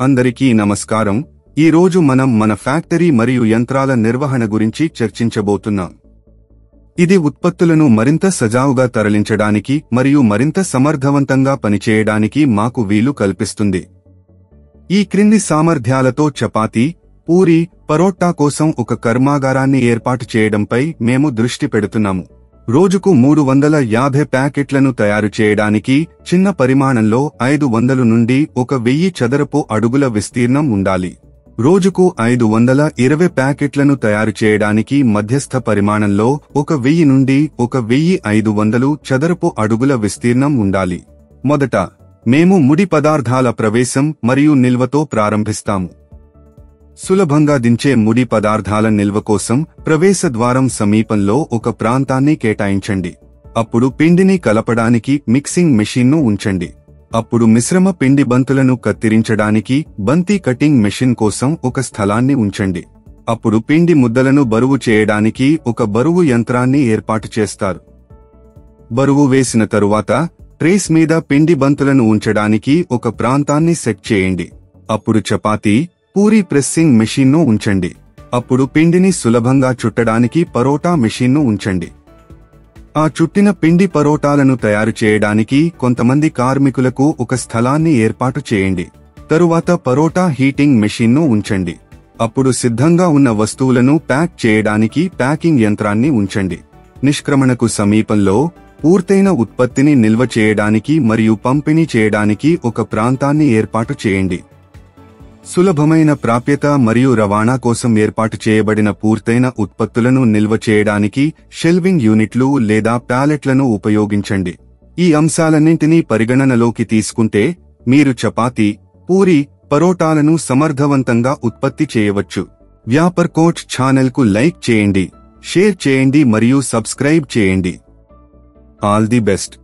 అందరికీ నమస్కారం. ఈ రోజు మనం మన ఫ్యాక్టరీ మరియు యంత్రాల నిర్వహణ గురించి చర్చించబోతున్నాం. ఇది ఉత్పత్తులను మరింత సజావుగా తరలించడానికి మరియు మరింత సమర్థవంతంగా పనిచేయడానికి మాకు వీలు కల్పిస్తుంది. ఈ క్రింది సామర్థ్యాలతో చపాతీ, పూరీ, పరోటా కోసం ఒక కర్మాగారాన్ని ఏర్పాటు చేయడంపై మేము దృష్టి పెడుతున్నాము. రోజుకు 350 ప్యాకెట్లను తయారు చేయడానికి చిన్న పరిమాణంలో 500 నుండి 1000 చదరపు అడుగుల విస్తీర్ణం ఉండాలి. రోజుకు 520 ప్యాకెట్లను తయారు చేయడానికి మధ్యస్థ పరిమాణంలో 1000 నుండి 1500 చదరపు అడుగుల విస్తీర్ణం ఉండాలి. మొదట మేము ముడి పదార్థాల ప్రవేశం మరియు నిల్వతో ప్రారంభిస్తాము. సులభంగా దించే ముడి పదార్థాల నిల్వ కోసం ప్రవేశ ద్వారం సమీపంలో ఒక ప్రాంతాన్ని కేటాయించండి. అప్పుడు పిండిని కలపడానికి మిక్సింగ్ మెషిన్ను ఉంచండి. అప్పుడు మిశ్రమ పిండి బంతులను కత్తిరించడానికి బంతి కటింగ్ మెషిన్ కోసం ఒక స్థలాన్ని ఉంచండి. అప్పుడు పిండి ముద్దలను బరువు చేయడానికి ఒక బరువు యంత్రాన్ని ఏర్పాటు చేస్తారు. బరువు వేసిన తరువాత ట్రేస్ మీద పిండి బంతులను ఉంచడానికి ఒక ప్రాంతాన్ని సెట్ చేయండి. అప్పుడు చపాతీ, పూరీ ప్రెస్సింగ్ మెషిన్ను ఉంచండి. అప్పుడు పిండిని సులభంగా చుట్టడానికి పరోటా మెషిన్ను ఉంచండి. ఆ చుట్టిన పిండి పరోటాలను తయారు చేయడానికి కొంతమంది కార్మికులకు ఒక స్థలాన్ని ఏర్పాటు చేయండి. తరువాత పరోటా హీటింగ్ మెషిన్ను ఉంచండి. అప్పుడు సిద్ధంగా ఉన్న వస్తువులను ప్యాక్ చేయడానికి ప్యాకింగ్ యంత్రాన్ని ఉంచండి. నిష్క్రమణకు సమీపంలో పూర్తయిన ఉత్పత్తిని నిల్వ చేయడానికి మరియు పంపిణీ చేయడానికి ఒక ప్రాంతాన్ని ఏర్పాటు చేయండి. సులభమైన ప్రాప్యత మరియు రవాణా కోసం ఏర్పాటు చేయబడిన పూర్తయిన ఉత్పత్తులను నిల్వ చేయడానికి షెల్వింగ్ యూనిట్లు లేదా ప్యాలెట్లను ఉపయోగించండి. ఈ అంశాలన్నింటినీ పరిగణనలోకి తీసుకుంటే మీరు చపాతీ, పూరీ, పరోటాలను సమర్థవంతంగా ఉత్పత్తి చేయవచ్చు. వ్యాపార్ కోచ్ ఛానల్కు లైక్ చేయండి, షేర్ చేయండి మరియు సబ్స్క్రైబ్ చేయండి. All the best.